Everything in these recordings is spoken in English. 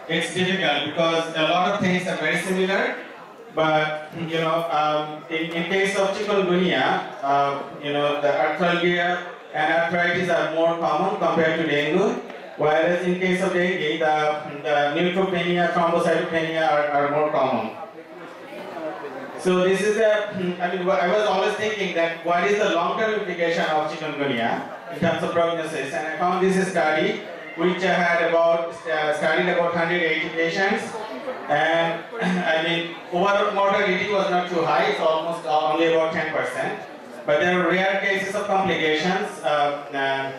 It's difficult because a lot of things are very similar, but in case of chikungunya, the arthralgia and arthritis are more common compared to dengue, whereas in case of dengue, the neutropenia, thrombocytopenia are more common. So this is I was always thinking that what is the long-term implication of chikungunya in terms of prognosis, and I found this study which studied about 180 patients, and overall mortality was not too high, it's almost only about 10%. But there are rare cases of complications, rare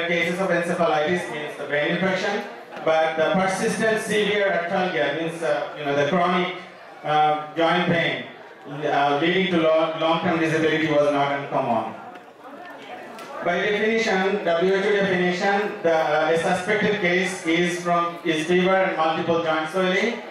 cases of encephalitis, means the brain infection, but the persistent severe arthralgia, means the chronic joint pain leading to long-term disability was not uncommon. By definition, WHO definition, a suspected case is fever and multiple joint swelling.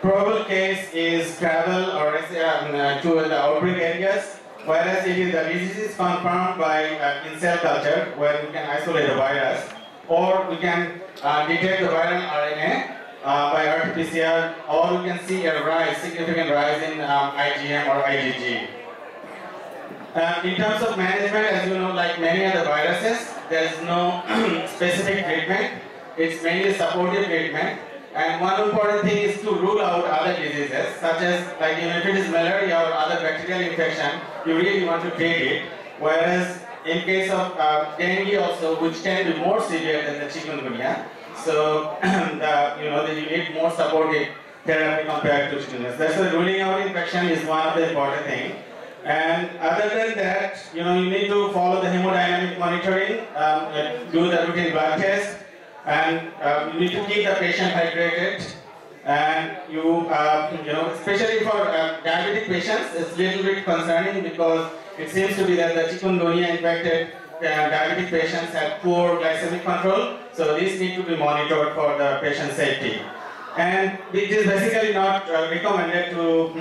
Probable case is travel or to the outbreak areas, whereas if the disease is confirmed by in cell culture, where we can isolate the virus, or we can detect the viral RNA by RT-PCR, or we can see a significant rise in IgM or IgG. In terms of management, as you know, like many other viruses, there is no specific treatment. It's mainly supportive treatment. And one important thing is to rule out other diseases, such as if it is malaria or other bacterial infection, you really want to treat it. Whereas in case of dengue also, which can be more severe than the chikungunya, so you need more supportive therapy compared to chikungunya. That's why ruling out infection is one of the important things. And other than that, you need to follow the hemodynamic monitoring, do the routine blood test, and you need to keep the patient hydrated. And especially for diabetic patients, it's a little bit concerning because it seems to be that the chikungunya infected diabetic patients have poor glycemic control, so these need to be monitored for the patient safety. And it is basically not recommended to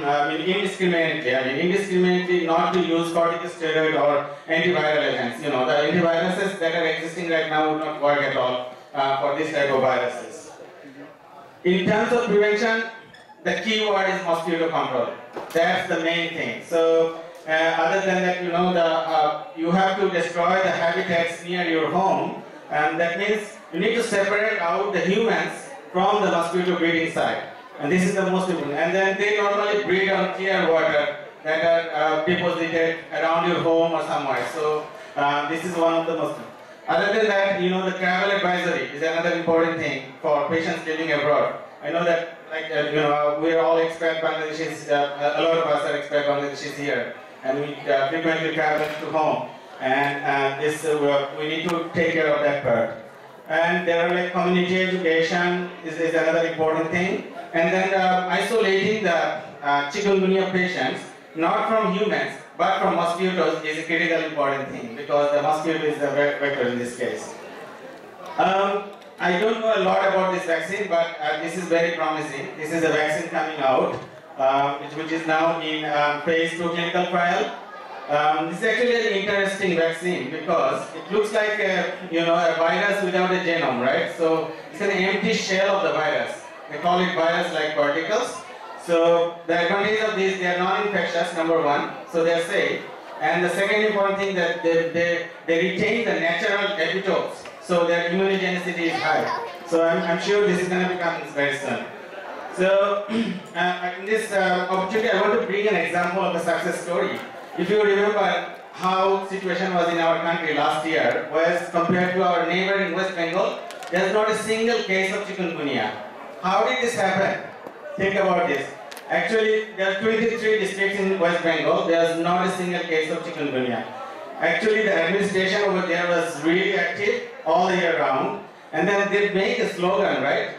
indiscriminately not to use corticosteroid or antiviral agents. The antiviruses that are existing right now would not work at all for this type of viruses. In terms of prevention, the key word is mosquito control. That's the main thing. So other than that, you have to destroy the habitats near your home, and that means you need to separate out the humans from the mosquito breeding site, and this is the most important. And then they normally breed on clear water that are deposited around your home or somewhere. So this is one of the most. Other than that, the travel advisory is another important thing for patients living abroad. I know that, we are all expat Bangladeshis. A lot of us are expat Bangladeshis here, and we frequently travel to home. And we need to take care of that part. And there are community education is another important thing. and then isolating the chikungunya patients, not from humans, but from mosquitoes is a critical important thing because the mosquito is the vector in this case. I don't know a lot about this vaccine, but this is very promising. This is a vaccine coming out, which is now in phase 2 clinical trial. This is actually an interesting vaccine because it looks like a virus without a genome, right? So it's an empty shell of the virus. They call it virus-like particles. So the advantage of these, they are non-infectious, number one, so they are safe. And the second important thing that they retain the natural epitopes, so their immunogenicity is high. So I'm sure this is going to become very soon. So in this opportunity, I want to bring an example of a success story. If you remember how situation was in our country last year, whereas compared to our neighbor in West Bengal, there's not a single case of chikungunya. How did this happen? Think about this. Actually, there are 23 districts in West Bengal. There's not a single case of chikungunya. Actually, the administration over there was really active all year round. And then they make a slogan, right?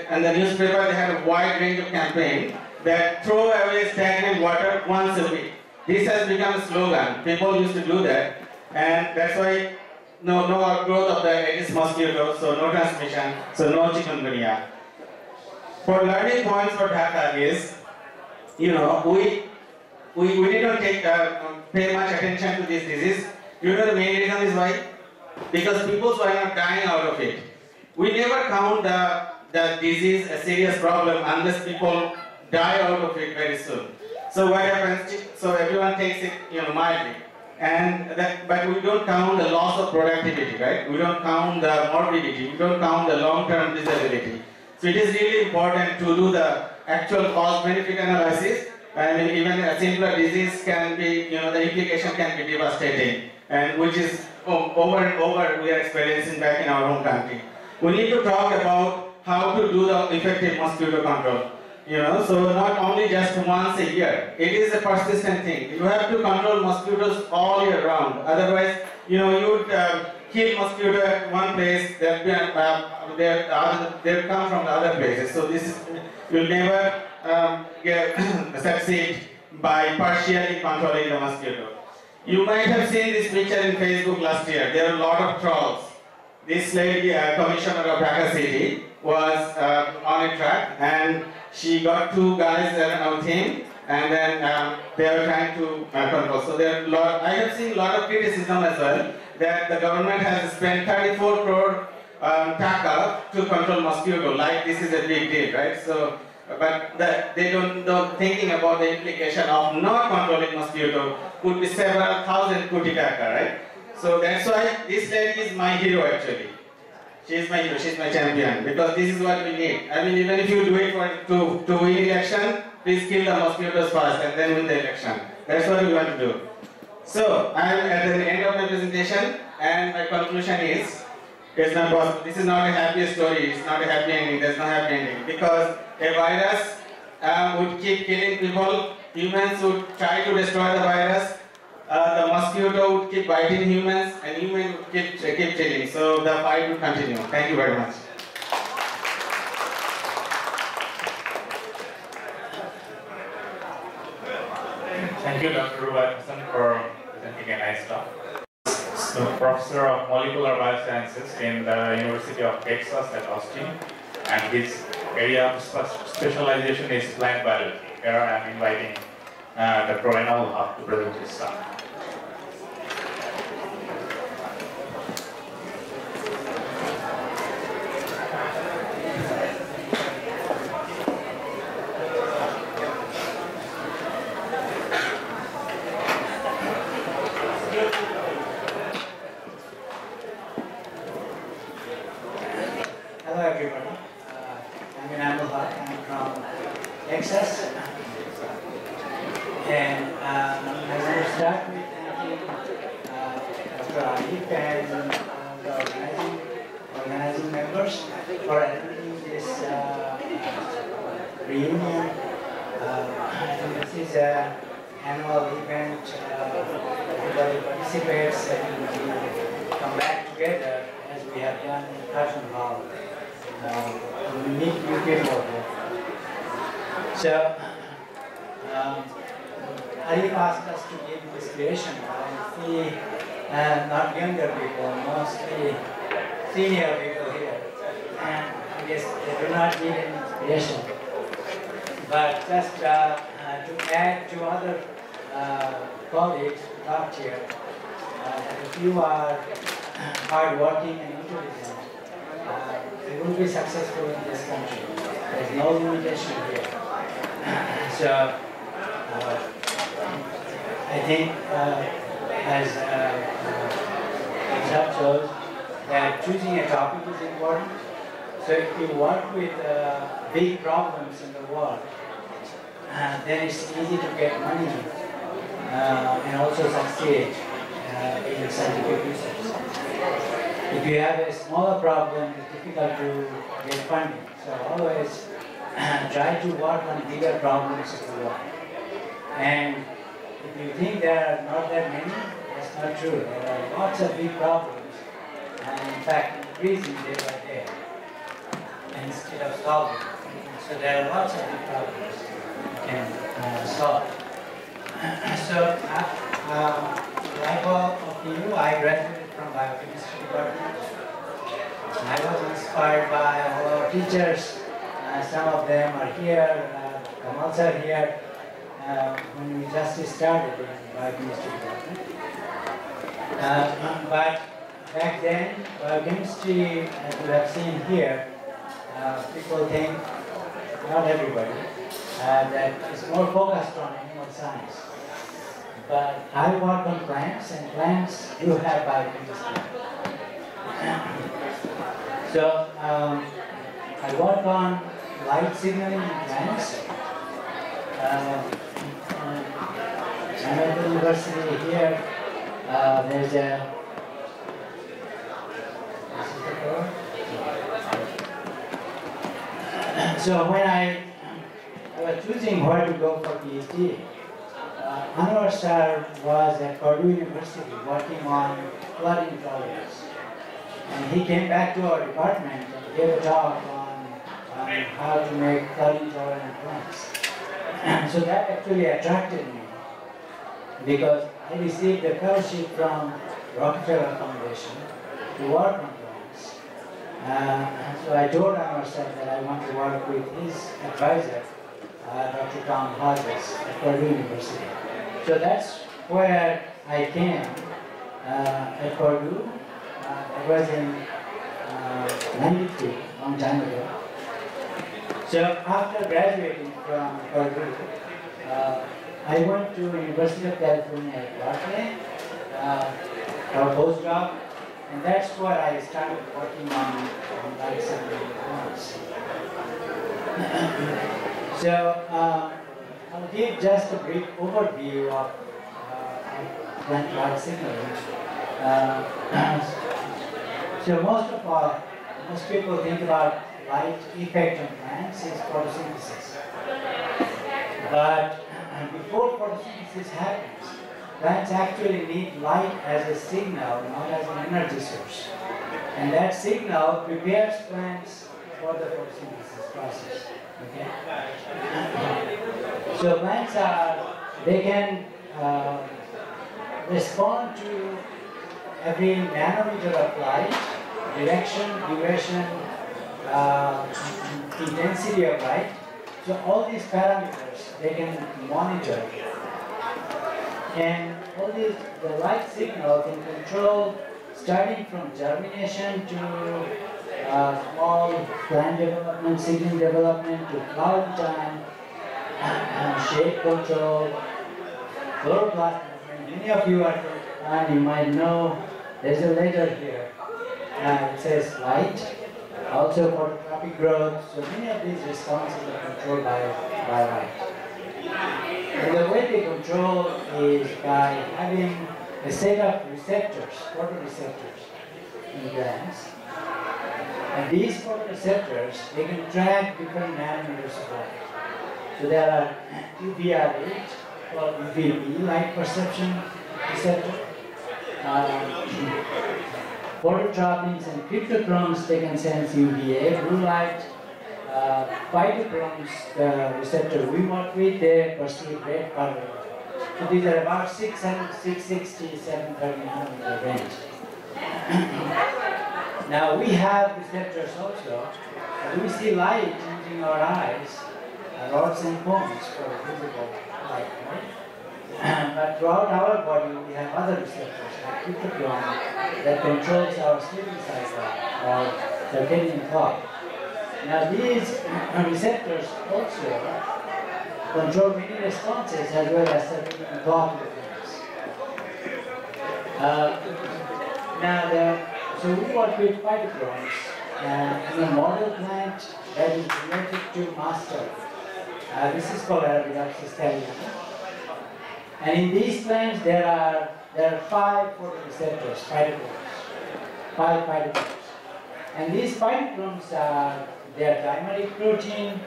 And the newspaper, they had a wide range of campaign that throw away stagnant water once a week. This has become a slogan. People used to do that. And that's why no outgrowth of the Aedes mosquito, so no transmission, so no chikungunya. For learning points for Dhaka is, we did not pay much attention to this disease. You know the main reason is why? Because people were not dying out of it. We never count the disease a serious problem unless people die out of it very soon. So what happens? So everyone takes it, mildly, but we don't count the loss of productivity, right? We don't count the morbidity. We don't count the long-term disability. So it is really important to do the actual cost-benefit analysis. I mean, even a simpler disease can be, the implication can be devastating, and which is over and over we are experiencing back in our home country. We need to talk about how to do the effective mosquito control. So not only just once a year. It is a persistent thing. You have to control mosquitoes all year round. Otherwise, you would kill mosquito at one place, they'll come from the other places. So you'll never succeed by partially controlling the mosquito. You might have seen this picture in Facebook last year. There are a lot of trolls. This lady, commissioner of Dhaka City, was on a track, and she got two guys with him, and then they were trying to control. So I have seen a lot of criticism as well that the government has spent 34 crore taka to control mosquito, like this is a big deal, right? So, but they don't thinking about the implication of not controlling mosquito could be several thousand koti taka, right? So that's why this lady is my hero actually. She is my hero, she is my champion, because this is what we need. I mean, even if you do it to win election, please kill the mosquitoes first and then win the election. That's what we want to do. So, I am at the end of my presentation, and my conclusion is, it's not possible. This is not a happy story, it's not a happy ending, there's no happy ending. Because a virus would keep killing people, humans would try to destroy the virus, the mosquito would keep biting humans, and humans would keep killing. So the fight would continue. Thank you very much. Thank you, Dr. Rubasan, for presenting a nice talk. So, Professor of Molecular Biosciences in the University of Texas at Austin, and his area of specialization is plant biology. Here I am inviting Dr. Renal to present his talk. Hello everybody, I'm from Texas, and I want to start with thanking Dr. Arif and the organizing members for attending this reunion. This is an annual event, everybody participates and we come back together as we have done in Carson Hall. We meet new people here. So, Arif asked us to give inspiration. I see not younger people, mostly senior people here. And I guess they do not need any inspiration. But just to add to other colleagues who talked here, if you are hardworking and intelligent, you will be successful in this country. There is no limitation here. So, I think, as Richard shows, that choosing a topic is important. So if you work with big problems in the world, then it's easy to get money and also succeed in scientific research. If you have a smaller problem, it's difficult to get funding. So always try to work on bigger problems of the world. And if you think there are not that many, that's not true. There are lots of big problems, and in fact increasing day by day instead of solving. So there are lots of big problems you can solve. So, like all of you, I graduated from Biochemistry department. I was inspired by all our teachers. Some of them are here, Kamals are here. When we just started in Biochemistry department. But back then, Biochemistry, as you have seen here, people think, not everybody, that it's more focused on animal science. But I work on plants, and plants do have biochemistry. So I work on light signaling in plants. I'm at the university here. There's a. So when I was choosing where to go for PhD, Anwar sir was at Purdue University working on flood intolerance. And he came back to our department and gave a talk on how to make flood intolerant plants. So that actually attracted me, because I received a fellowship from Rockefeller Foundation to work on plants. So I told Anwar sir that I want to work with his advisor, Dr. Tom Hodges at Purdue University. So that's where I came at Purdue. It was in '93, a long time ago. So after graduating from Purdue, I went to University of California at Berkeley for a postdoc, and that's where I started working on light signaling plants. So I'll give just a brief overview of plant light signaling. So most people think about light effect on plants is photosynthesis. But before photosynthesis happens, plants actually need light as a signal, not as an energy source. And that signal prepares plants for the photosynthesis process. Okay? So plants they can respond to every nanometer of light, direction, duration, intensity of light. So all these parameters they can monitor. And all these, the light signal can control starting from germination to small plant development, seedling development, to flowering time, shape control, chloroplast. Many of you are and you might know there's a letter here. It says light, also phototropic growth. So many of these responses are controlled by light. And the way they control is by having a set of receptors, photoreceptors in glands. And these photoreceptors, they can track different nanometers of light. So there are UVR8 or UVB light perception receptor. Phototropics and cryptochromes, they can sense UVA, blue light, phytochromes, the receptor we work with, they perceive red color. So these are about 660, 730 nanometer range. Now we have receptors also. We see light using our eyes, rods and cones for visible light, right? But throughout our body we have other receptors like tryptophan that controls our sleeping cycle or circadian clock. Now these receptors also control many responses as well as circadian clock movements. So we work with phytochromes in a model plant that is related to master. This is called Arabidopsis thaliana. And in these plants there are 5 photoreceptors, phytochromes, 5 phytochromes. And these phytochromes are their dimeric protein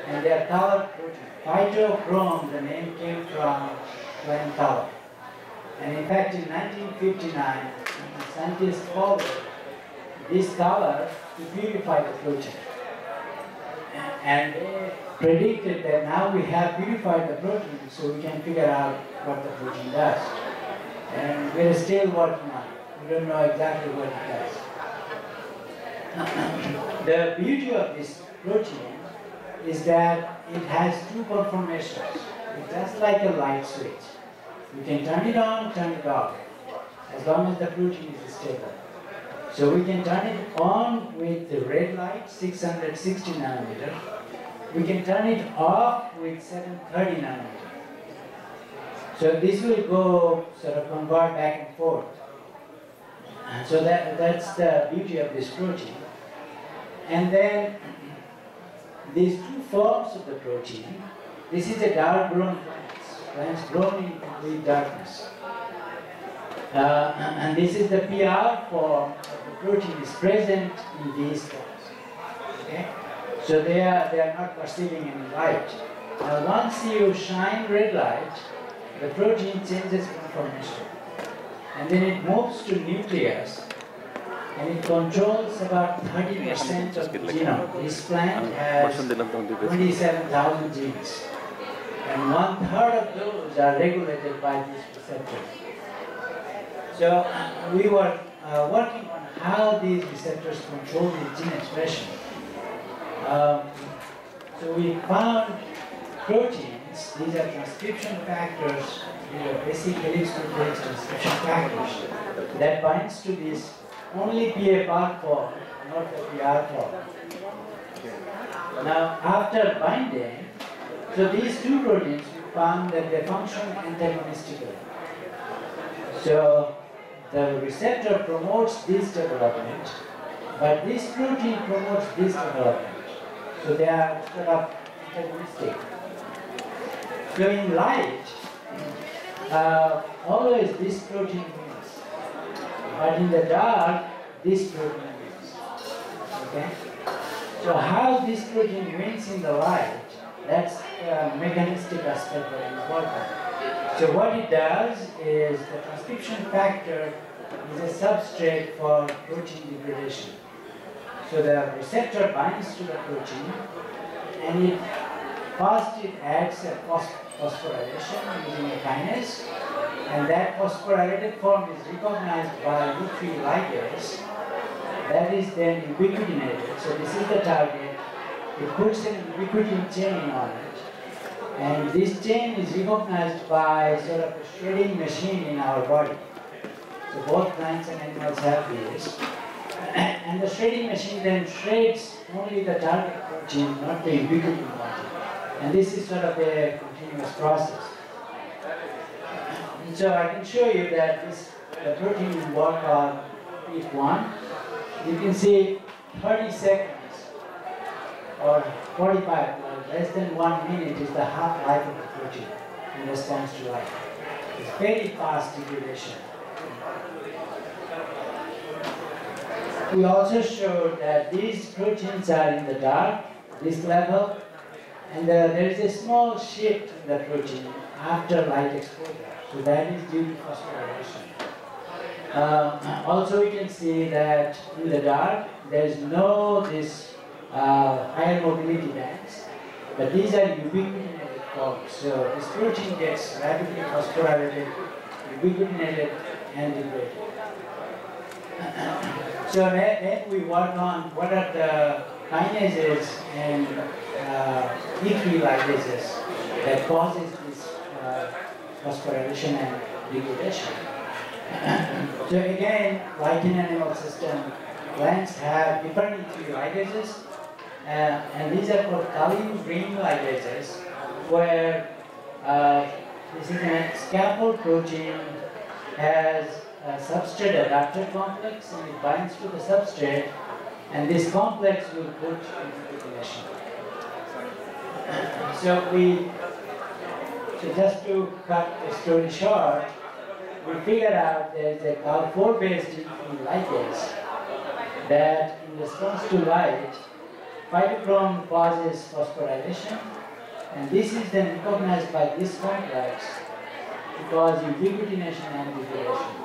and their color protein. Phytochrome, the name came from plant color. And in fact, in 1959, scientists followed this color to purify the protein. And they predicted that now we have purified the protein, so we can figure out what the protein does. And we're still working on it. We don't know exactly what it does. The beauty of this protein is that it has 2 conformations. It's just like a light switch. You can turn it on, turn it off, as long as the protein is stable. So we can turn it on with the red light, 660 nanometer. We can turn it off with 730 nanometer. So this will go sort of convert back and forth. So that's the beauty of this protein. And then these 2 forms of the protein, this is a dark grown plants grown in complete darkness. And this is the PR form of the protein is present in these forms. Okay? So they are not perceiving any light. Now once you shine red light, the protein changes conformation. And then it moves to nucleus. And it controls about 30% of the genome. This plant has 27,000 genes. And 1/3 of those are regulated by these receptors. So we were working on how these receptors control the gene expression. So we found proteins, these are transcription factors, these are basic helix nuclease transcription factors that binds to this only PFR form, not the PR form. Now after binding, so these 2 proteins we found that they function antagonistically. So the receptor promotes this development, but this protein promotes this development. So they are sort of antagonistic. So in light, always this protein wins. But in the dark, this protein wins. Okay? So how this protein wins in the light, that's the mechanistic aspect that is important. So what it does is the transcription factor is a substrate for protein degradation. So the receptor binds to the protein and first it adds a phosphorylation using a kinase, and that phosphorylated form is recognized by U3 ligase. That is then ubiquitinated. So this is the target. It puts an ubiquitin chain on it. And this chain is recognized by sort of a shredding machine in our body. So both plants and animals have this. And the shredding machine then shreds only the target protein, not the ubiquitin protein. And this is sort of a continuous process. And so I can show you that the protein will work on each one. You can see 30 seconds or 45, less than 1 minute is the half-life of the protein in response to light. It's very fast degradation. We also showed that these proteins are in the dark, this level, and there is a small shift in the protein after light exposure. So that is due to phosphorylation. Also we can see that in the dark, there is no this higher mobility bands, but these are ubiquitinated cogs. So this protein gets rapidly phosphorylated, ubiquitinated, and degraded. So then we work on what are the kinases and E3 ligases that causes this phosphorylation and degradation. So again, like in animal system, plants have different E3 ligases, and these are called kaolin-green ligases, where this is a scaffold protein, has a substrate adapter complex, and it binds to the substrate, and this complex will put into ubiquitination. So just to cut the story short, we figured out there's a CAL4-based E3 ligase that, in response to light, phytochrome causes phosphorylation, and this is then recognized by this complex to cause ubiquitination and degradation.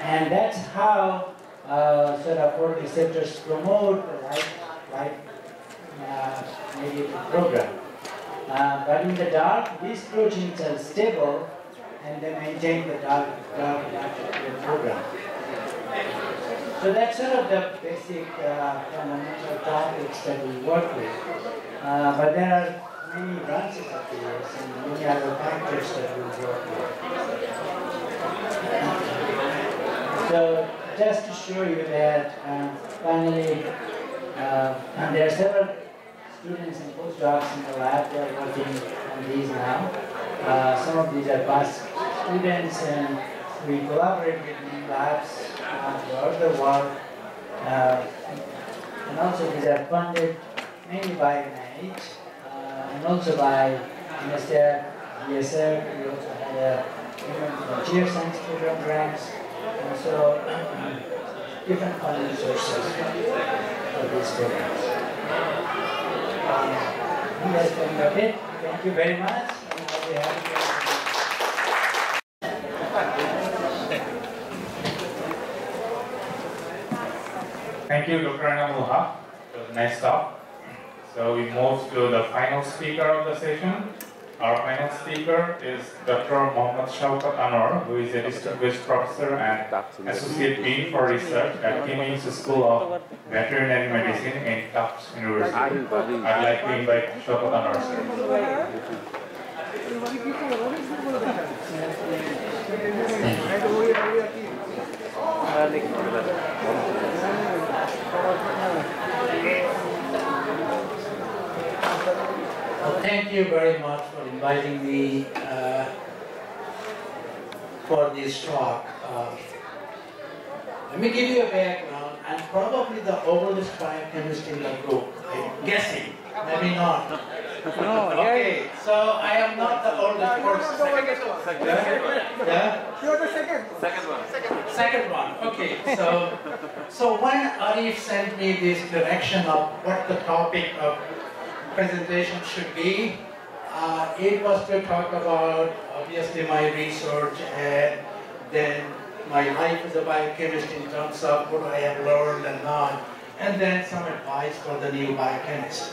And that's how sort of photoreceptors promote the light mediated program. But in the dark, these proteins are stable and they maintain the dark program. So that's sort of the basic fundamental topics that we work with. But there are many branches of this and many other factors that we work with. So just to show you that finally, and there are several students and postdocs in the lab that are working on these now. Some of these are past students, and we collaborate with many labs throughout the world. And also these are funded mainly by NIH and also by UNICEF, DSF. We also had a human frontier science program grants, and so different funding sources for these programs. That's about it. Thank you very much. I'll be happy to Thank you, Dr. Anamulha. It was a nice talk. So we move to the final speaker of the session. Our final speaker is Dr. Mohammad Shaukat Anwar, who is a distinguished professor and Associate Dean for Research at Cummings School of Veterinary Medicine in Tufts University. I'd like to invite Shaukat Anwar, sir. Well, thank you very much for inviting me for this talk. Let me give you a background. I'm probably the oldest biochemist in the group. I'm guessing, maybe not. No, okay, so I am not the oldest person. Yeah? You're the second. Second one, okay. So when Arif sent me this direction of what the topic of presentation should be, it was to talk about obviously my research and then my life as a biochemist in terms of what I have learned and not, and then some advice for the new biochemist.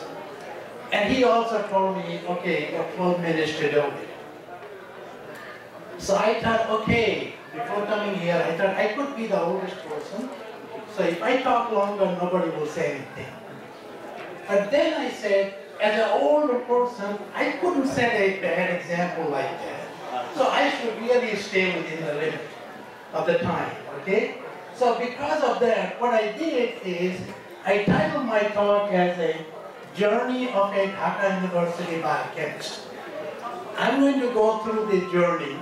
And he also told me, okay, you have 12 minutes to do it. So I thought, okay, before coming here, I thought I could be the oldest person. So if I talk longer, nobody will say anything. But then I said, as an older person, I couldn't set a bad example like that. So I should really stay within the limit of the time, okay? So because of that, what I did is, I titled my talk as a Journey of a Dhaka University Biochemist. I'm going to go through this journey,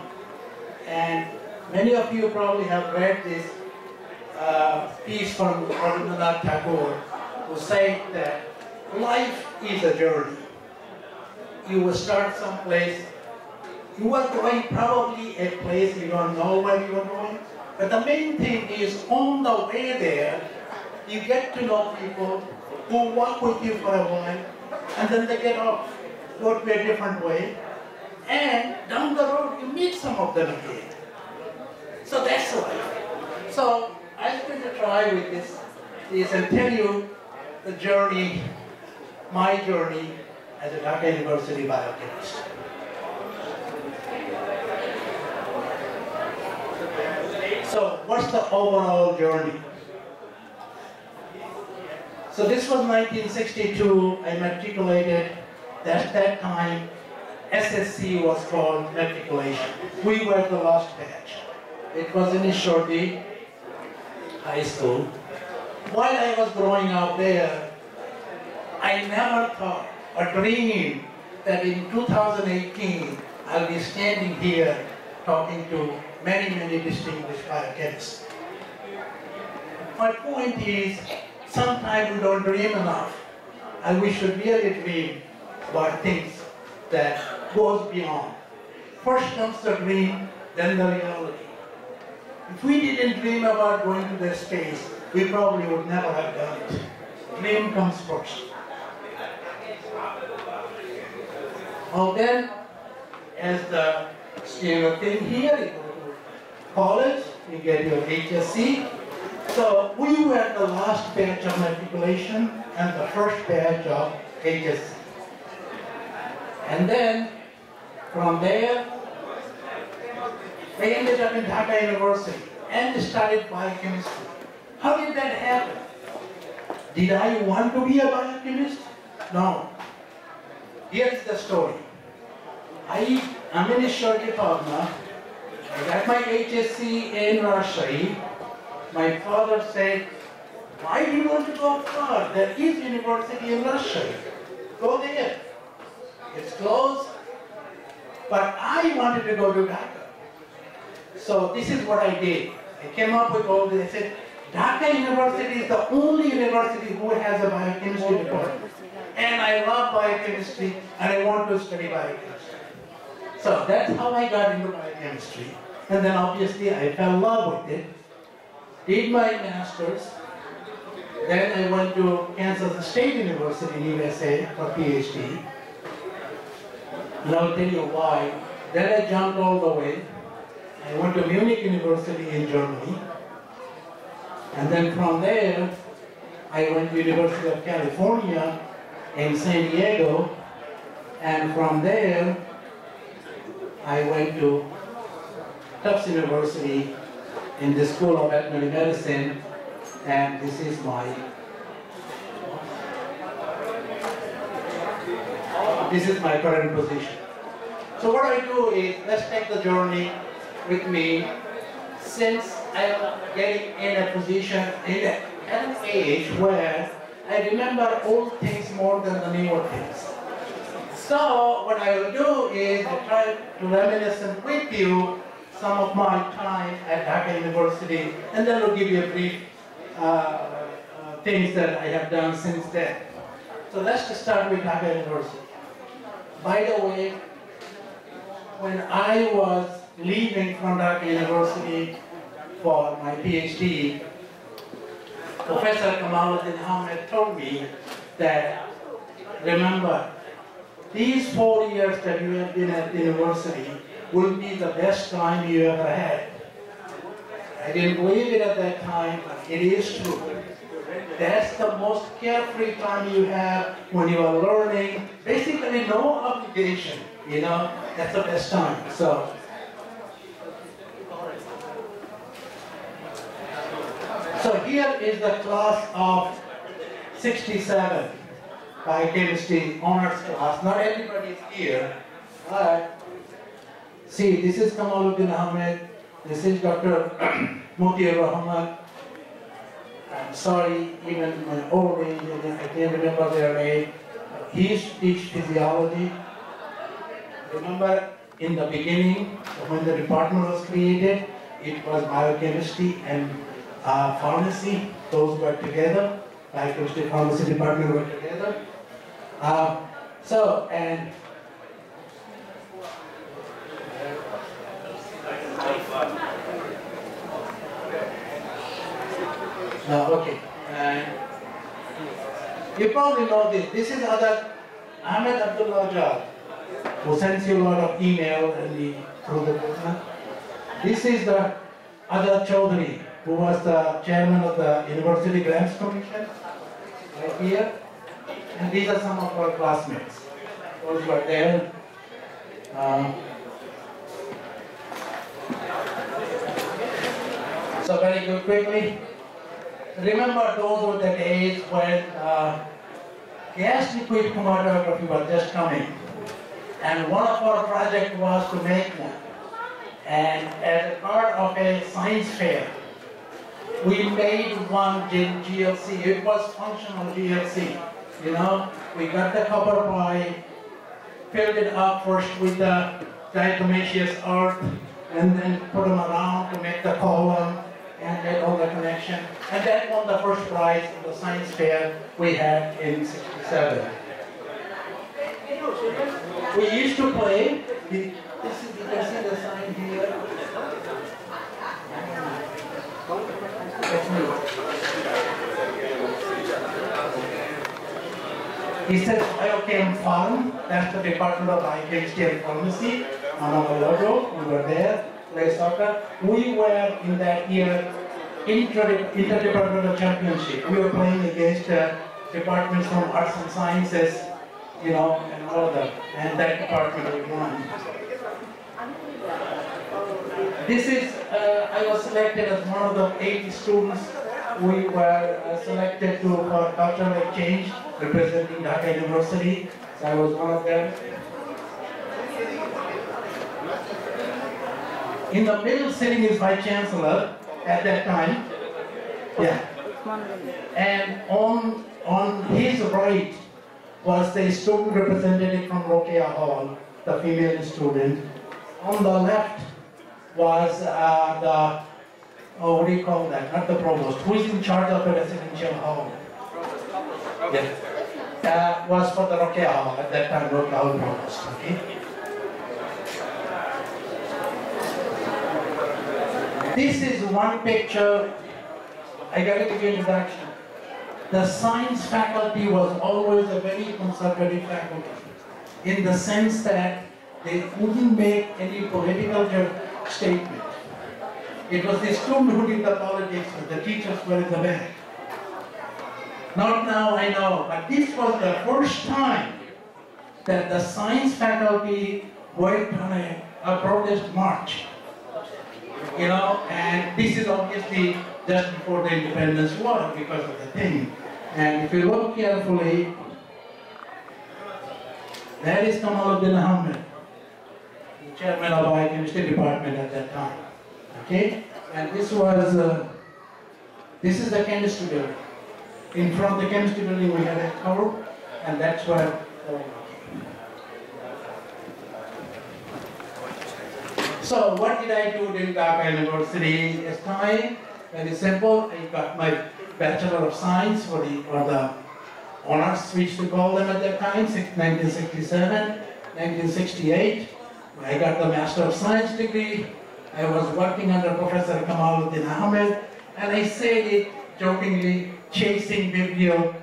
and many of you probably have read this piece from Rabindranath Tagore, who said that life is a journey. You will start someplace. You are going probably a place you don't know where you are going, but the main thing is on the way there, you get to know people who walk with you for a while, and then they get off, go to a different way, and down the road you meet some of them again. So that's life. So I'm going to try with this and tell you the journey, my journey as a Dhaka University biochemist. So what's the overall journey? So this was 1962, I matriculated. At that time, SSC was called matriculation. We were the last batch. It was in Shorty High School. While I was growing up there, I never thought or dreamed that in 2018, I'll be standing here talking to many, many distinguished biochemists. My point is, sometimes we don't dream enough, and we should really dream about things that goes beyond. First comes the dream, then the reality. If we didn't dream about going to the space, we probably would never have done it. Dream comes first. Well then, as the thing here, you go to college, you get your HSC. So we were the last batch of matriculation and the first batch of HSC. And then, from there, I ended up in Dhaka University and started biochemistry. How did that happen? Did I want to be a biochemist? No. Here's the story. I'm in Shorty Padma. I got my HSC in Rajshahi. My father said, why do you want to go far? There is university in Rajshahi. Go there. It's close. But I wanted to go to Dhaka. So this is what I did. I came up with all this. I said, Dhaka University is the only university who has a biochemistry department. And I love biochemistry and I want to study biochemistry. So that's how I got into biochemistry. And then obviously I fell in love with it. Did my master's. Then I went to Kansas State University in USA for PhD. And I'll tell you why. Then I jumped all the way. I went to Munich University in Germany. And then from there, I went to University of California in San Diego. And from there, I went to Tufts University in the School of Veterinary Medicine. And this is my current position. So what I do is, let's take the journey with me. Since I'm getting in a position, at an age where I remember old things more than the newer things. So what I will do is I try to reminisce with you some of my time at Dhaka University, and then we'll give you a brief things that I have done since then. So let's just start with Dhaka University. By the way, when I was leaving from Dhaka University for my PhD, Professor Kamaluddin Ahmed told me that, remember, these 4 years that you have been at the university will be the best time you ever had. I didn't believe it at that time, but it is true. That's the most carefree time you have when you are learning. Basically no obligation, that's the best time. So here is the class of 67, biochemistry honors class. Not everybody is here, but see, this is Kamaluddin Ahmed, this is Dr. Mutir Rahman. I'm sorry, even my old age, I can't remember their name. He used to teach physiology. Remember, in the beginning, when the department was created, it was biochemistry and pharmacy. Those were together. Biochemistry, pharmacy department were together. Okay. You probably know this. This is Ahmed Abdullah Jad, who sends you a lot of email and through the business. This is the other Chaudhary, who was the chairman of the University Grants Commission. right here. And these are some of our classmates. Those who are there. So very good, quickly. Remember those were the days when gas liquid chromatography was just coming. And one of our projects was to make one. And as a part of a science fair, we made one in GLC. It was functional GLC. You know, we got the copper pipe, filled it up first with the diatomaceous earth, and then put them around to make the column and make all the connection. And that won the first prize in the science fair we had in '67. We used to play. You can see the sign here. That's me. It says Biochem Farm. That's the Department of Biochemistry and Pharmacy. On our logo, we were there. Play soccer. We were in that year interdepartmental championship. We were playing against departments from arts and sciences, you know, and all of them. And that department we won. This is, I was selected as one of the 80 students. We were selected for cultural exchange representing Dhaka University. So I was one of them. In the middle sitting is Vice Chancellor at that time. Yeah. And on his right was the student representative from Rokia Hall, the female student. On the left was what do you call that? Not the provost. Who is in charge of the residential hall? Yeah. Was for the Rokia Hall at that time, Rokia Hall provost. Okay. This is one picture. I got to give you an introduction. The science faculty was always a very conservative faculty, in the sense that they wouldn't make any political statement. It was the student who did the politics, but the teachers were in the back. Not now, I know, but this was the first time that the science faculty went on a protest march. You know, and this is obviously just before the independence war because of the thing. And if you look carefully, that is Kamaluddin Ahmed, the chairman of the Biochemistry department at that time. Okay? And this is the chemistry building. In front of the chemistry building we had a cover, and that's where So what did I do in Dhaka University this time? Very simple. I got my Bachelor of Science or the honors, which to call them at that time, 1967, 1968. I got the Master of Science degree. I was working under Professor Kamaluddin Ahmed, and I said it jokingly, chasing Vibrio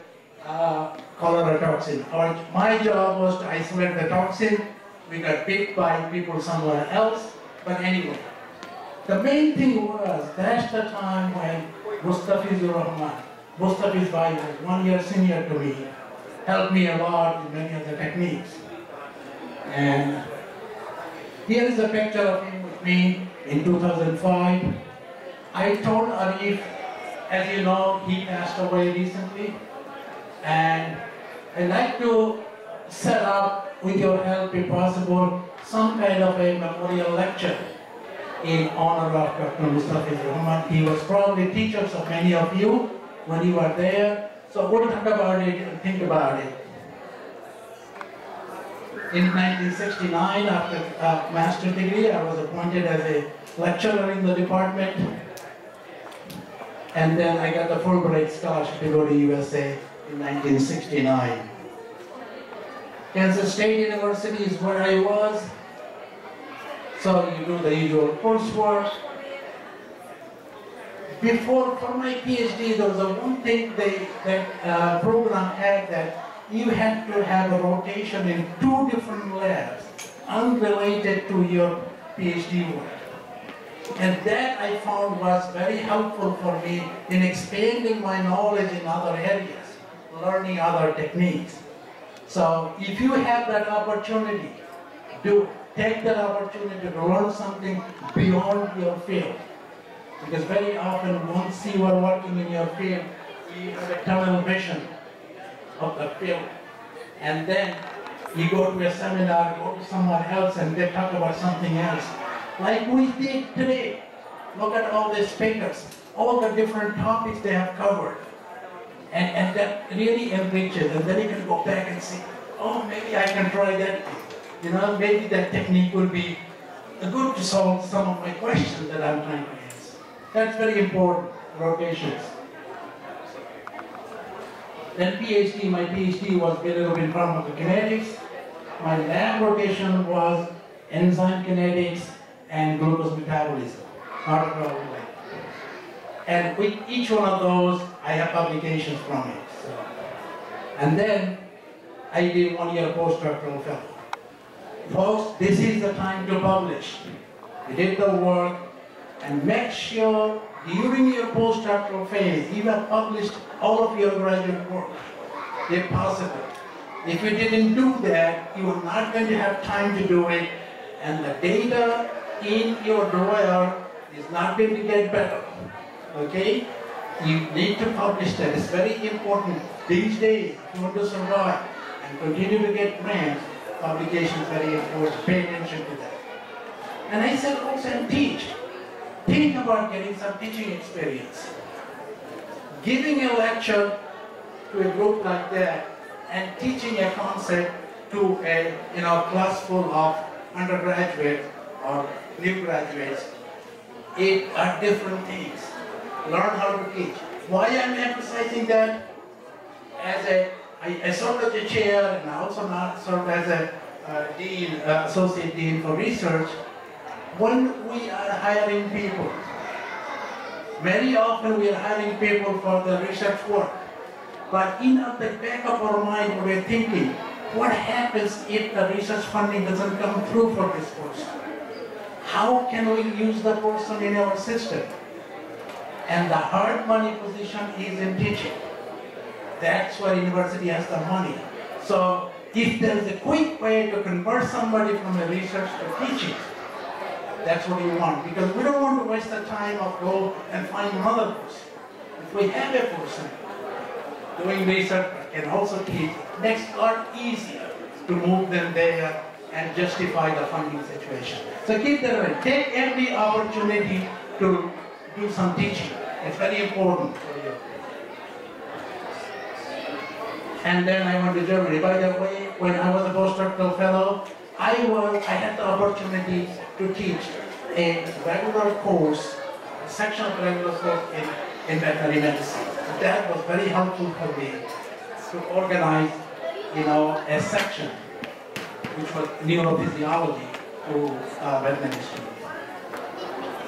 cholera toxin. My job was to isolate the toxin. We got picked by people somewhere else. But anyway, the main thing was, that's the time when Mustafizur Rahman, Mustafiz Bhai was 1 year senior to me, helped me a lot in many of the techniques. And here is a picture of him with me in 2005. I told Arif, as you know, he passed away recently, and I'd like to set up, with your help if possible, some kind of a memorial lecture in honor of Dr. Mustafiz Rahman. He was probably teachers of many of you when you were there. So we'll talk about it and think about it. In 1969, after a master's degree, I was appointed as a lecturer in the department. And then I got the Fulbright scholarship to go to USA in 1969. Kansas State University is where I was. So you do the usual coursework. For my PhD, there was one thing that program had, that you had to have a rotation in 2 different labs, unrelated to your PhD work. And that I found was very helpful for me in expanding my knowledge in other areas, learning other techniques. So if you have that opportunity, do take that opportunity to learn something beyond your field. Because very often once you are working in your field, you have a tunnel vision of the field. And then you go to a seminar, go to someone else, and they talk about something else. Like we did today. Look at all the speakers, all the different topics they have covered. And that really enriches, and then you can go back and say, oh, maybe I can try that. You know, maybe that technique will be good to solve some of my questions that I'm trying to answer. That's very important, rotations. Then PhD, my PhD was built in pharmacokinetics. My lab rotation was enzyme kinetics and glucose metabolism, not a problem. And with each one of those, I have publications from it. So. And then I did 1 year postdoctoral fellow. Folks, this is the time to publish. You did the work, and make sure during your postdoctoral phase, you have published all of your graduate work, if possible. If you didn't do that, you are not going to have time to do it, and the data in your drawer is not going to get better. Okay? You need to publish that. It's very important. These days, if you want to survive and continue to get grants, publication is very important. Pay attention to that. And I said also, teach. Think about getting some teaching experience. Giving a lecture to a group like that and teaching a concept to a class full of undergraduates or new graduates, it are different things. Learn how to teach. Why I'm emphasizing that? I served as a chair and I also served as a dean, associate dean for research. When we are hiring people, very often we are hiring people for the research work. But in the back of our mind, we're thinking, what happens if the research funding doesn't come through for this person? How can we use the person in our system? And the hard money position is in teaching. That's where university has the money. So if there's a quick way to convert somebody from a research to teaching, that's what we want. Because we don't want to waste the time of go and find another person. If we have a person doing research and also teach, it makes it a lot easier to move them there and justify the funding situation. So keep that in mind. Take every opportunity to do some teaching. It's very important for you. And then I went to Germany. By the way, when I was a postdoctoral fellow, I had the opportunity to teach a regular course, a section of regular course in veterinary medicine. That was very helpful for me to organize, a section which was neurophysiology to veterinary students.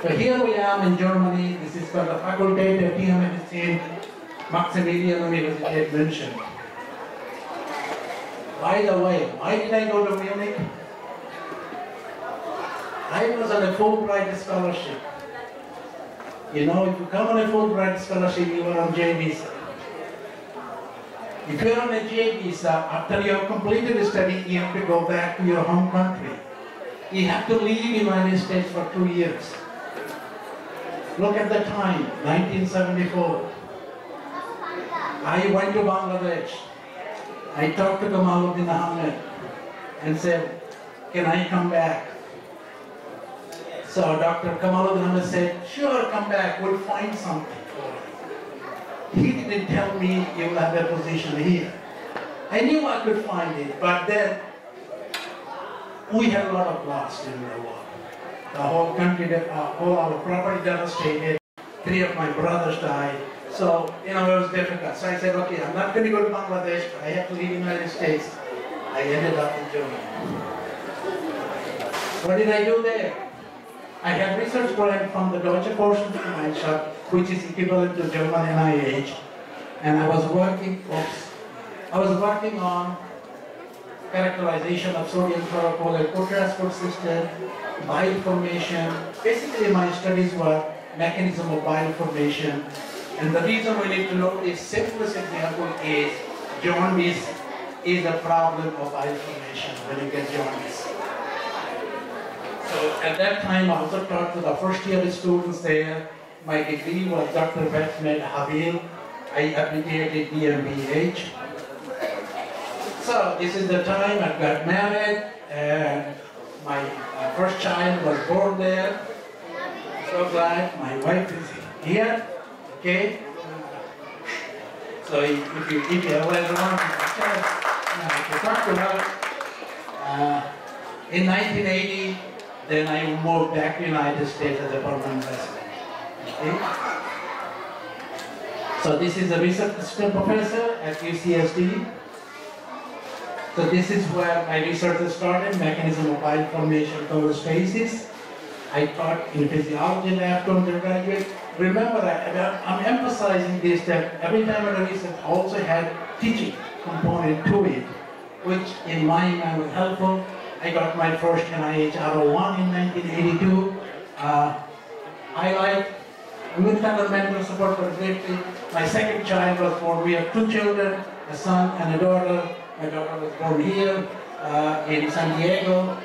So here we are in Germany. This is called the Fakultät der Tiermedizin, Maximilian-Universität München. By the way, why did I go to Munich? I was on a Fulbright scholarship. If you come on a Fulbright scholarship, you are on J visa. If you're on a J visa, after you have completed the study, you have to go back to your home country. You have to leave the United States for 2 years. Look at the time, 1974. I went to Bangladesh. I talked to Kamaluddin Ahmed and said, can I come back? So Dr. Kamaluddin Ahmed said, sure, come back, we'll find something for you. He didn't tell me you will have a position here. I knew I could find it, but then we had a lot of loss during the war. The whole country, all our property devastated. 3 of my brothers died. So, it was difficult. So I said, okay, I'm not going to go to Bangladesh, but I have to leave the United States. I ended up in Germany. What did I do there? I had research grant from the Deutsche Forschungsgemeinschaft, which is equivalent to German NIH. And I was working on characterization of sodium chlorofolate co-transport system, bile formation. Basically, my studies were mechanism of bile formation. And the reason we need to know this simplest example is jaundice is a problem of bile formation when you get jaundice. So at that time, I also taught to the first year students there. My degree was Dr. Batman Habil. I abbreviated DMBH. So this is the time I got married, and my first child was born there. So glad my wife is here. Okay. So if you ever want to talk to her, in 1980, then I moved back to the United States as a permanent resident. Okay? So this is a research assistant professor at UCSD. So this is where my research started, mechanism of bile formation over spaces. I taught in physiology lab to undergraduate. Remember, I'm emphasizing this, that every time I research also had teaching component to it, which in my mind was helpful. I got my first NIH R01 in 1982. I like with mental support for safety. My second child was born. We have two children, a son and a daughter. My daughter was born here in San Diego.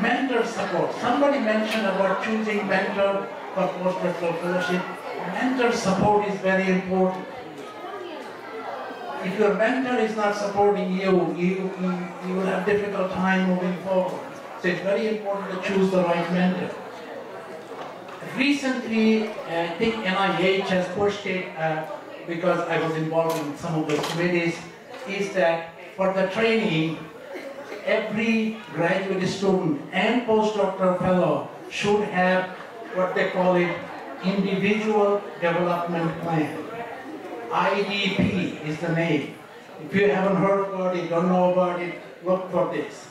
Mentor support. Somebody mentioned about choosing mentor for postdoctoral fellowship. Mentor support is very important. If your mentor is not supporting you, you will have difficult time moving forward. So it's very important to choose the right mentor. Recently, I think NIH has pushed it because I was involved in some of those committees, is that for the training, every graduate student and postdoctoral fellow should have what they call it, individual development plan. IDP is the name. If you haven't heard about it, don't know about it, look for this.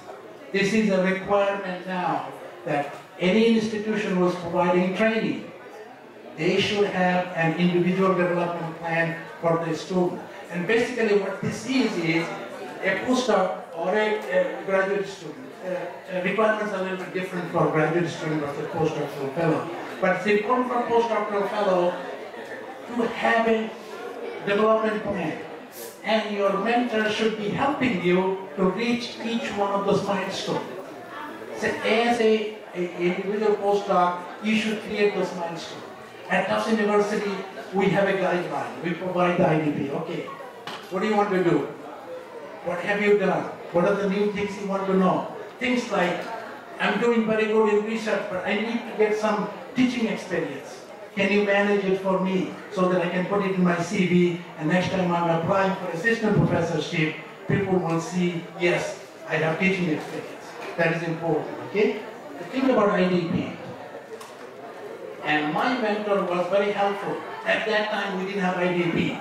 This is a requirement now that any institution who is providing training, they should have an individual development plan for the student. And basically what this is a postdoc or a graduate student. Requirements are a little bit different for graduate student versus postdoctoral fellow. But it's important for postdoctoral fellow to have a development plan. And your mentor should be helping you to reach each one of those milestones. So as an individual postdoc, you should create those milestones. At Tufts University, we have a guideline. We provide the IDP. Okay, what do you want to do? What have you done? What are the new things you want to know? Things like, I'm doing very good in research, but I need to get some teaching experience. Can you manage it for me so that I can put it in my CV, and next time I'm applying for assistant professorship, people will see, yes, I have teaching experience. That is important, okay? Think about IDP. And my mentor was very helpful. At that time, we didn't have IDP.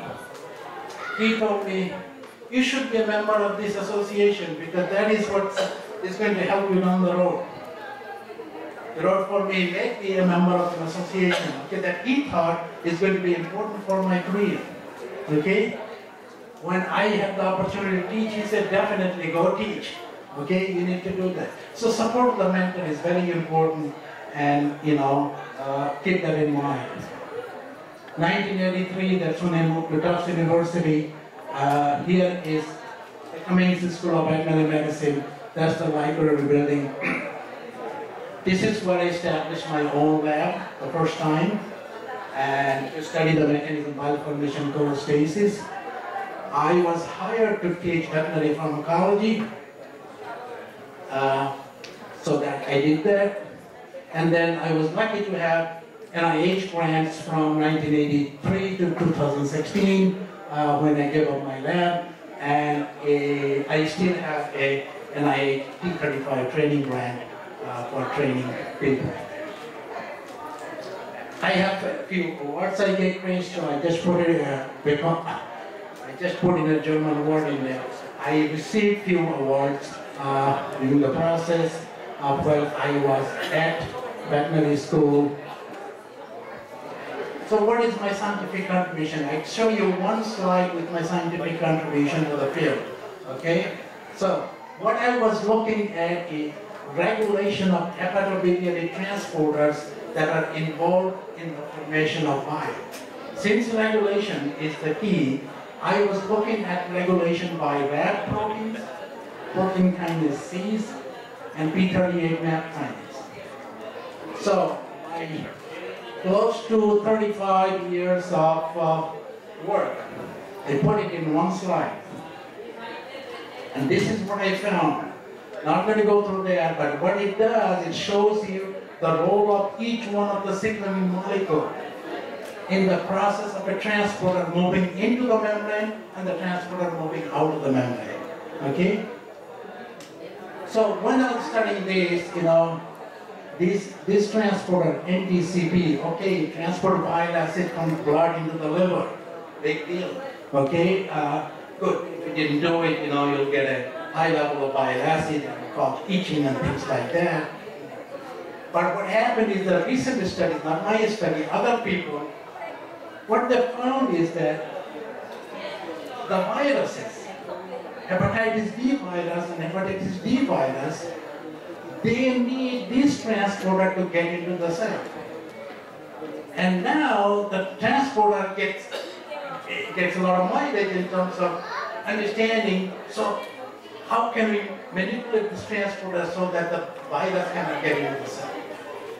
He told me, you should be a member of this association because that is what is going to help you down the road. He wrote for me, make me a member of an association, okay, that he thought is going to be important for my career, okay? When I had the opportunity to teach, he said, definitely go teach, okay? You need to do that. So support the mentor is very important, and, you know, keep that in mind. 1983, that's when I moved to Tufts University. Here is the Cummings School of Veterinary Medicine. That's the library building. This is where I established my own lab the first time, and to study the mechanism of bile formation cholestasis. I was hired to teach veterinary pharmacology, so that I did that. And then I was lucky to have NIH grants from 1983 to 2016 when I gave up my lab, and I still have a NIH T35 training grant for training people. I have a few awards I get praised, so I just put it in a German word in there. I received few awards during the process while I was at veterinary school. So what is my scientific contribution? I show you one slide with my scientific contribution to the field. Okay? So what I was looking at is regulation of hepatobiliary transporters that are involved in the formation of bile. Since regulation is the key, I was looking at regulation by Rab proteins, protein kinase Cs, and P38 MAP kinase. So, my close to 35 years of work, I put it in one slide. And this is what I found. Not going to go through there, but what it does, it shows you the role of each one of the signaling molecules in the process of a transporter moving into the membrane and the transporter moving out of the membrane. Okay? So when I was studying this, this transporter, NTCP, okay, transport bile acid from blood into the liver, big deal. Okay? Good. If you didn't do it, you'll get a high level of bile acid and cause itching and things like that. But what happened is the recent studies, not my study, other people, what they found is that the viruses, hepatitis B virus and hepatitis D virus, they need this transporter to get into the cell. And now the transporter gets a lot of mileage in terms of understanding, so how can we manipulate this transporter so that the virus cannot get into the cell?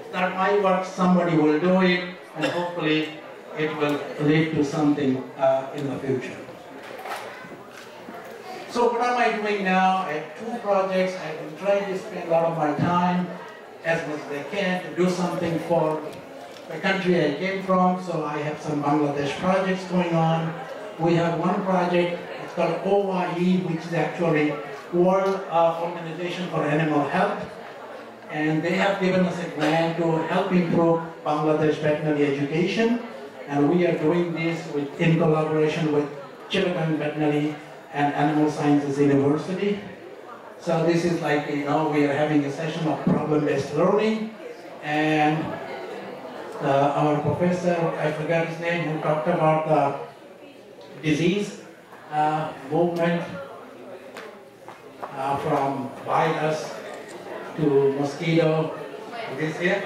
It's not my work, somebody will do it, and hopefully it will lead to something in the future. So what am I doing now? I have 2 projects. I've been trying to spend a lot of my time as much as I can to do something for the country I came from. So I have some Bangladesh projects going on. We have one project, it's called OIE, which is actually World Organization for Animal Health. And they have given us a grant to help improve Bangladesh veterinary education. And we are doing this in collaboration with Chittagong Veterinary and Animal Sciences University. So this is like, we are having a session of problem-based learning. And our professor, I forgot his name, who talked about the disease movement from virus to mosquito. This here?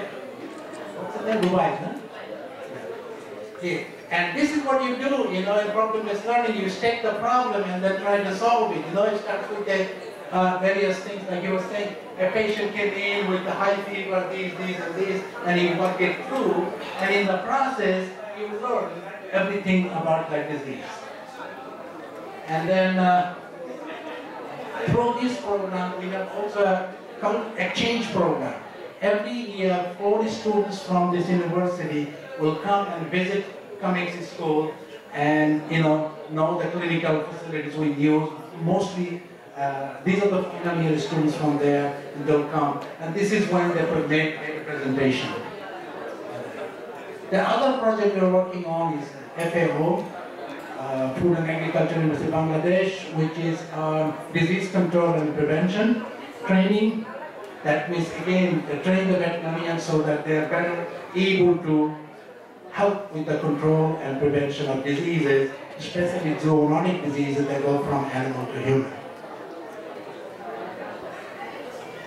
What's the name? Dubai, huh? Yeah. And this is what you do, in problem-based learning. You take the problem and then try to solve it. It starts with the various things, like you were saying, a patient came in with a high fever, these, and these, and you work it through. And in the process, you learn everything about that disease. And then through this program, we have also a exchange program. Every year, 40 students from this university will come and visit Comics School and know the clinical facilities we use. Mostly, these are the final year students from there, and they'll come. And this is when they make a presentation. The other project we're working on is FAO, Food and Agriculture University Bangladesh, which is disease control and prevention training. That means, again, they train the veterinarians so that they are better able to help with the control and prevention of diseases, especially zoonotic diseases that go from animal to human.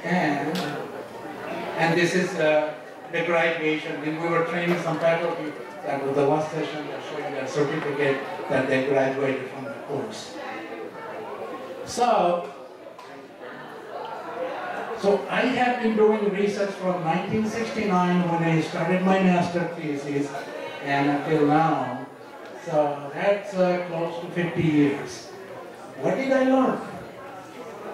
And this is the graduation. We were training some faculty. That was the last session. They're showing their certificate that they graduated from the course. So I have been doing research from 1969 when I started my master thesis and until now. So that's close to 50 years. What did I learn?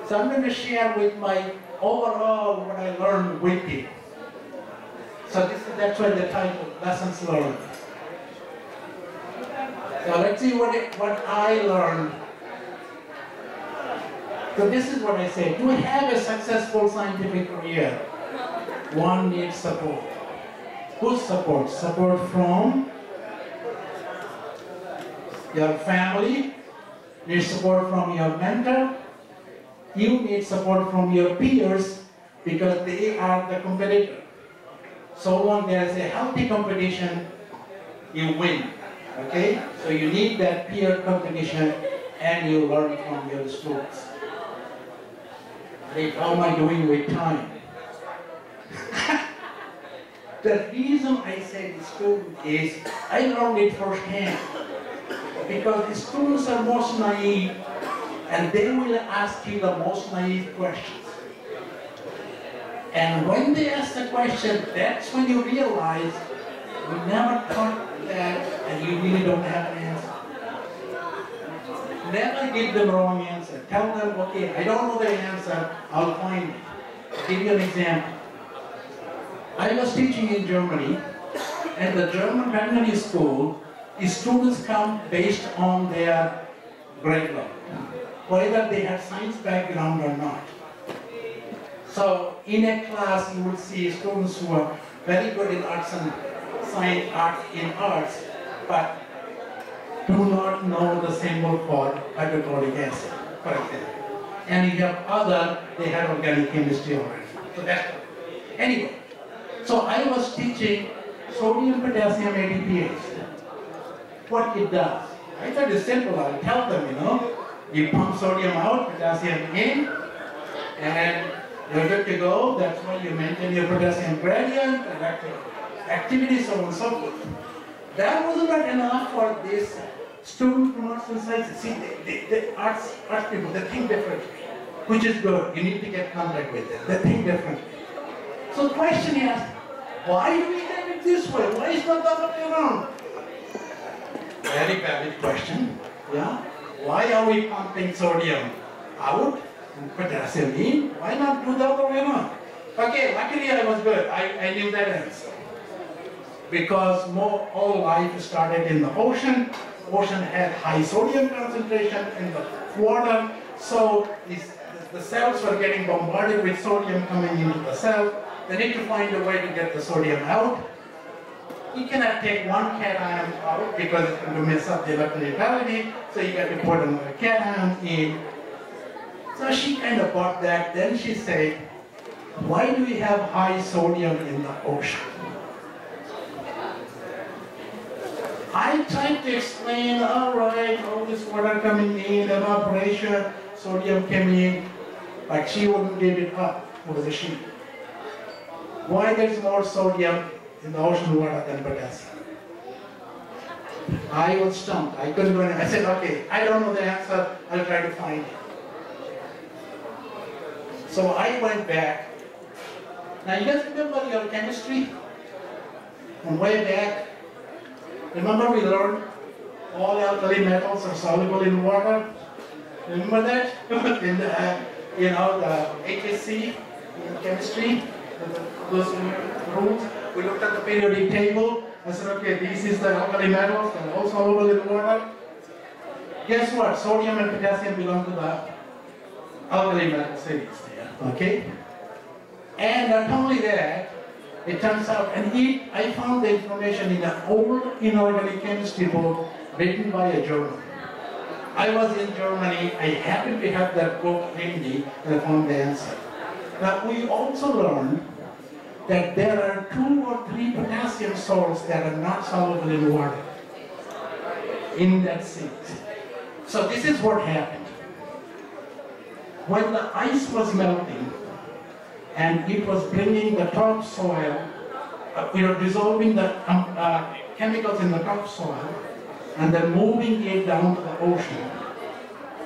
So I'm going to share with my overall what I learned with you. So that's why the title, Lessons Learned. So let's see what I learned. So this is what I say. To have a successful scientific career, one needs support. Whose support? Support from your family, need support from your mentor, you need support from your peers because they are the competitor. So when there is a healthy competition, you win. Okay? So you need that peer competition and you learn from your students. Like, how am I doing with time? The reason I say the student is I learned it firsthand. because the students are most naive and they will ask you the most naive questions. And when they ask the question, that's when you realize you never thought that and you really don't have an answer. Never give them the wrong answer. Tell them, okay, I don't know the answer, I'll find it. I'll give you an example. I was teaching in Germany, and the German veterinary school, the students come based on their grade level, whether they have science background or not. So in a class, you will see students who are very good in arts and science, arts, but do not know the symbol for hydrochloric acid, for example. And you have other, they have organic chemistry already. So that's anyway. So I was teaching sodium potassium ATPase. What it does. I thought it's simple. I'll tell them, you pump sodium out, potassium in, and you're good to go. That's why you maintain your potassium gradient, electric activity, so on and so forth. That wasn't enough for this student from arts and sciences. See, the arts people, they think differently, which is good. You need to get contact with them. They think differently. So the question is, why do we have it this way? Why is not the other way around? Very valid question. Yeah. Why are we pumping sodium out and potassium in? Why not do the other way around? Okay, luckily I was good. I knew that answer. Because all life started in the ocean. Ocean had high sodium concentration in the water, so the cells were getting bombarded with sodium coming into the cell. They need to find a way to get the sodium out. You cannot take one cation out because it's going to mess up the electroneutrality, so you got to put another cation in. So she kind of bought that. Then she said, why do we have high sodium in the ocean? I tried to explain, all right, all this water coming in, evaporation, sodium came in, but she wouldn't give it up. It was a she. Why there's more sodium in the ocean water than potassium? I was stumped. I couldn't do anything. I said, okay, I don't know the answer. I'll try to find it. So I went back. Now you guys remember your chemistry? From way back, remember we learned all alkali metals are soluble in water? Remember that? In the, the HSC in chemistry, those rules. We looked at the periodic table. I said, okay, this is the alkali metals, they're all soluble in water. Guess what? Sodium and potassium belong to the alkali metal series. Okay? And not only that, it turns out, and I found the information in an old inorganic chemistry book written by a German. I was in Germany, I happened to have that book handy, and I found the answer. Now, we also learned that there are 2 or 3 potassium salts that are not soluble in water in that series. So this is what happened. When the ice was melting and it was bringing the topsoil, dissolving the chemicals in the topsoil and then moving it down to the ocean.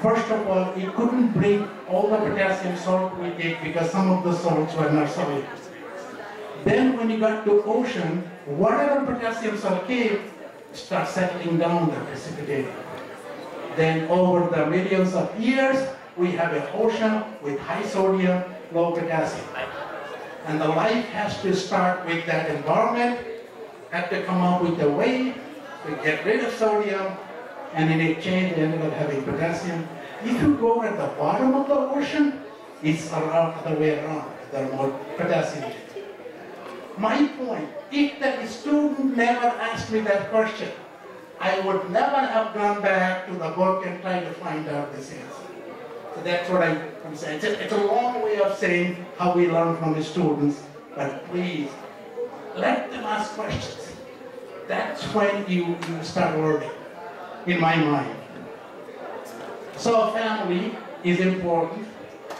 First of all, it couldn't bring all the potassium salt with it because some of the salts were not soluble. Then when you got to ocean, whatever potassium salt came starts settling down and precipitating. Then over the millions of years, we have an ocean with high sodium, low potassium. And the life has to start with that environment, have to come up with a way to get rid of sodium, and in exchange they ended up having potassium. If you go at the bottom of the ocean, it's around the other way around. There are more potassium. My point, if the student never asked me that question, I would never have gone back to the book and tried to find out this answer. So that's what I'm saying. It's a long way of saying how we learn from the students, but please, let them ask questions. That's when you start learning, in my mind. So family is important,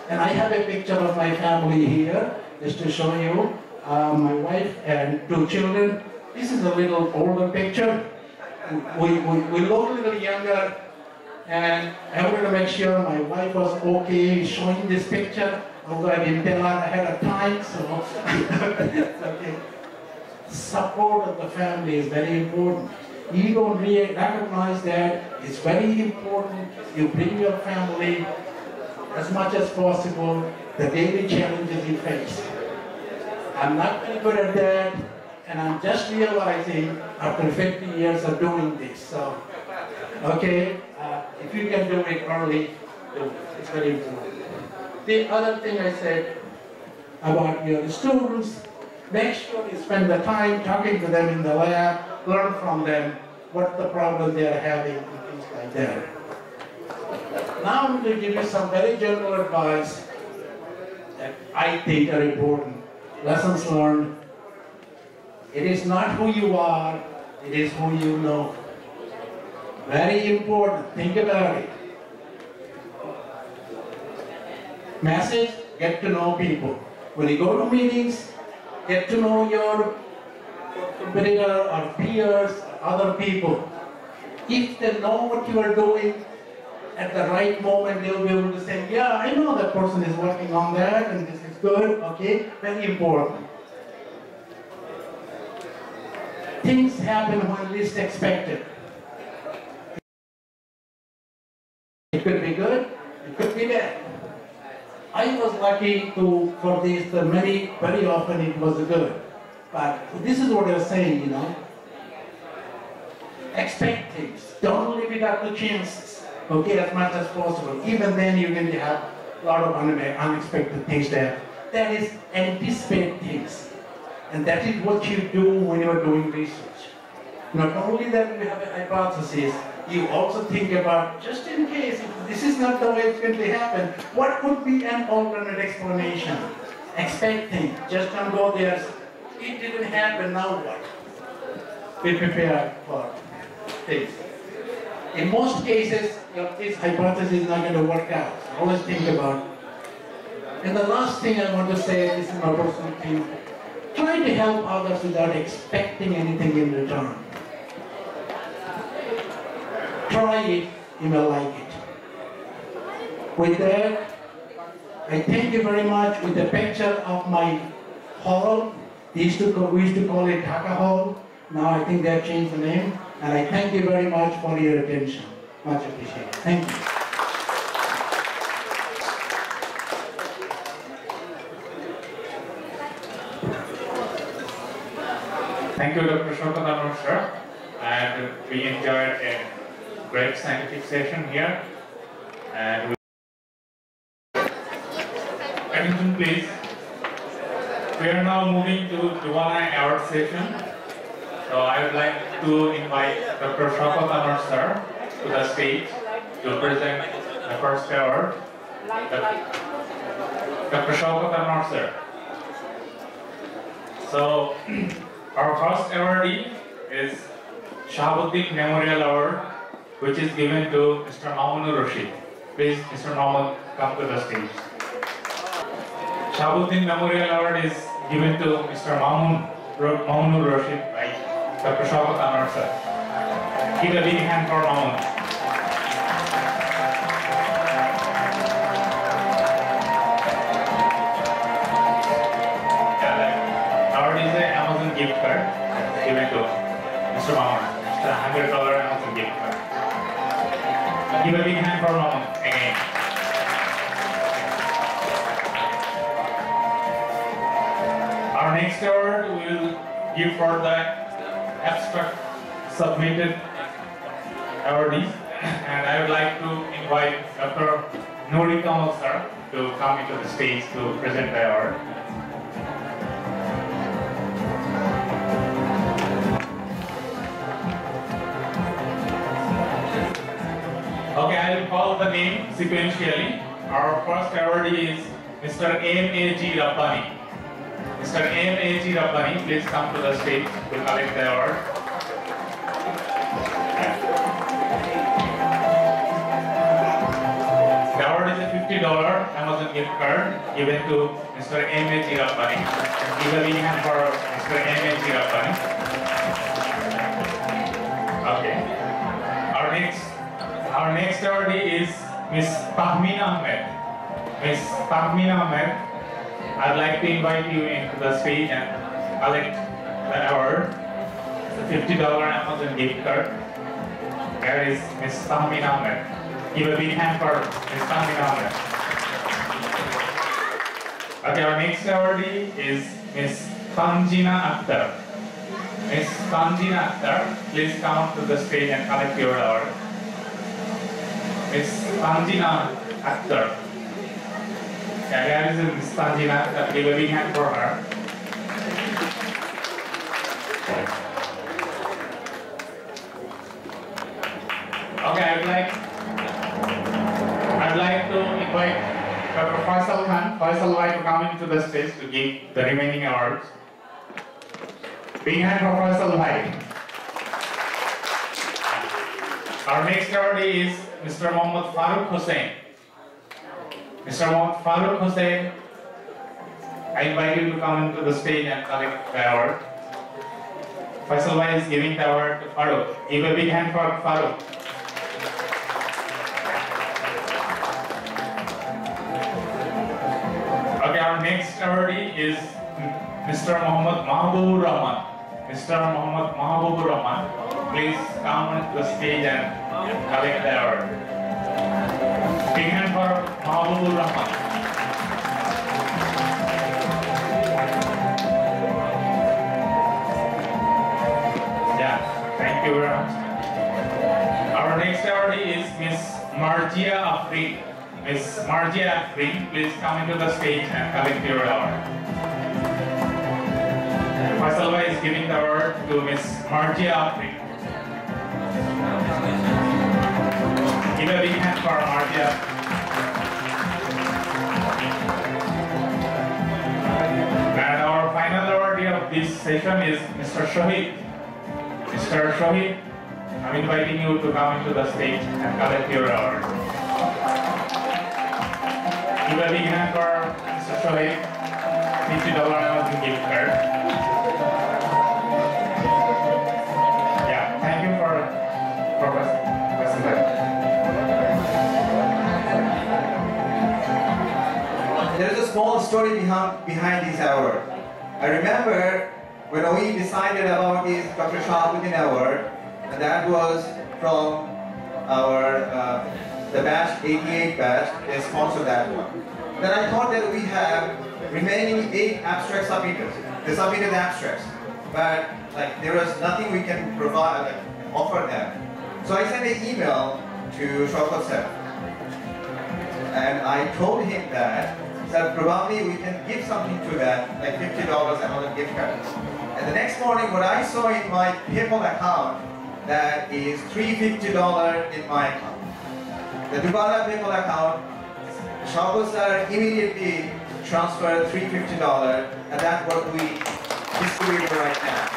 and I have a picture of my family here, just to show you. My wife and 2 children. This is a little older picture. we look a little younger, and I wanted to make sure my wife was okay showing this picture, although I didn't tell her ahead of time, so okay. Support of the family is very important. You don't really recognize that. It's very important. You bring your family as much as possible, the daily challenges you face. I'm not very good at that, and I'm just realizing after 50 years of doing this. So, okay, if you can do it early, do it. It's very important. The other thing I said about your students, make sure you spend the time talking to them in the lab, learn from them what the problems they are having and things like that. Now I'm going to give you some very general advice that I think are important. Lessons learned. It is not who you are, it is who you know. Very important. Think about it. Message, get to know people. When you go to meetings, get to know your competitor or peers or other people. If they know what you are doing, at the right moment they'll be able to say, yeah, I know that person is working on that and this is good, okay? Very important. Things happen when least expected. It could be good, it could be bad. I was lucky for this, very often it was good. But this is what I was saying, you know. Expect things. Don't leave it up to chances. Okay, as much as possible. Even then you're going to have a lot of unexpected things there. That is, anticipate things. And that is what you do when you are doing research. Not only that you have a hypothesis, you also think about, just in case, if this is not the way it's going to happen, what could be an alternate explanation? Expect things. Just don't go there. It didn't happen, now what? Be prepared for things. In most cases, this hypothesis is not going to work out. So always think about it. And the last thing I want to say, this is my personal thing, try to help others without expecting anything in return. Try it, you may like it. With that, I thank you very much with the picture of my hall. We used to call it Dhaka Hall. Now I think they have changed the name. And I thank you very much for your attention. Much appreciated. Thank you. Thank you, Dr. Shokatanon, sir. And we enjoyed a great scientific session here. And attention, please. We are now moving to DUBANA award session. So I would like to invite Dr. Shokatanon, sir, to the stage to present the first award. Dr. Shokatanon, sir. So, our first awardee is Shahabuddin Memorial Award, which is given to Mr. Mamunur Rashid. Please, Mr. Mamun, come to the stage. Shahabuddin Memorial Award is given to Mr. Mamunur Rashid by Dr. Shokatanon, sir. Give a big hand for Mamun. Gift card given to Mr. Mamun. It's a $100 Amazon gift card. Give a big hand for Mamun again. Our next award we will give for the abstract submitted awardees, and I would like to invite Dr. Nouri Kamal sir to come into the stage to present the award. Okay, I will call the name sequentially. Our first awardee is Mr. M.A.G. Rabbani. Mr. M.A.G. Rabbani, please come to the stage to collect the award. The award is a $50 Amazon gift card given to Mr. M.A.G. Rabbani. Give a big hand for Mr. M.A.G. Rabbani. Okay. Our next awardee is Miss Fahmina Ahmed. Miss Fahmina Ahmed, I'd like to invite you into the stage and collect the award. It's a $50 Amazon gift card. Here is Miss Fahmina Ahmed. Give a big hand for Miss Fahmina Ahmed. Okay, our next awardee is Miss Tanjina Akhtar. Miss Tanjina Akhtar, please come to the stage and collect your award. Miss Tanjina Akhtar. Yeah, here is Miss Tanjina Akhtar. Give a big hand for her. Okay, I'd like to invite Dr. Faisal Khan, Faisal Bhai, to come into the stage to give the remaining awards. Big hand for Faisal Bhai. Our next awardee is Mr. Mohammad Farooq Hussain. Mr. Mohammad Farooq Hussain, I invite you to come into the stage and collect the award. Faisal Bhai is giving the award to Farooq. Give a big hand for Farooq. Okay, our next awardee is Mr. Muhammad Mahbubur Rahman. Mr. Muhammad Mahbubur Rahman, please come to the stage and collect the award. Big hand for Mahbubur Rahman. Yeah, thank you very much. Our next awardee is Miss Marjia Afrin. Miss Marjia Afrin, please come into the stage and collect your award. Faisal Bhai is giving the award to Miss Marjia Afrin. Give a big hand for Marjia. And our final awardee of this session is Mr. Shohid. Mr. Shohid, I'm inviting you to come into the stage and collect your award. Give a big hand for Mr. Shohid. $50 Amazon gift card. Yeah, thank you for presenting. There is a small story behind this award. I remember when we decided about this Dr. Shahabuddin Award, and that was from our the batch 88 batch. They sponsored that one. Then I thought that we have remaining 8 abstract submitters. They submitted abstracts, but like there was nothing we can provide, offer them. So I sent an email to Shaukat sir, and I told him that probably we can give something to that, like $50 and other gift cards. And the next morning, what I saw in my PayPal account, that is $350 in my account. The DUBANA PayPal account, Shaukat sir immediately transferred $350, and that's what we distribute right now.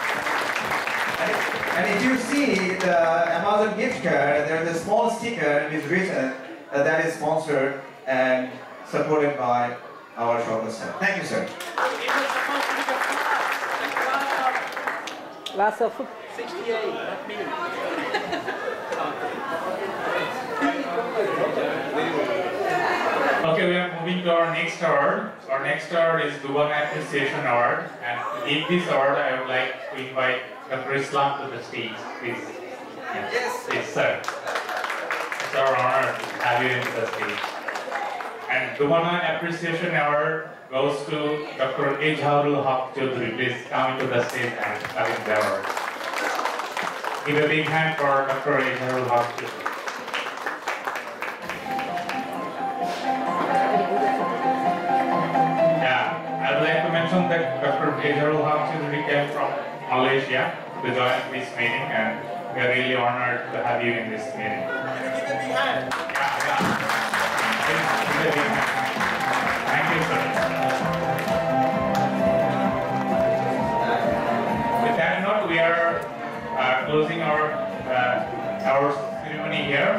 And if you see the Amazon gift card, there is a small sticker and it's written that is sponsored and supported by our Shaukat sir. Thank you, sir. Class of 68, not me. Okay, we are moving to our next award. Our next award is DUBANA Appreciation Award. And to give this award, I would like to invite Dr. Islam to the stage, please. Yes. Yes, sir. It's our honor to have you in the stage. And DUBANA Appreciation Award goes to Dr. Ejharul Haq Chaudhary. Please come into the stage and collect the award. Give a big hand for Dr. Ejharul Haq Chaudhary. I would like to mention that Dr. Ejharul Haq Chaudhary came from Malaysia to join this meeting, and we are really honored to have you in this meeting. Thank you, sir. With that note, we are closing our ceremony here.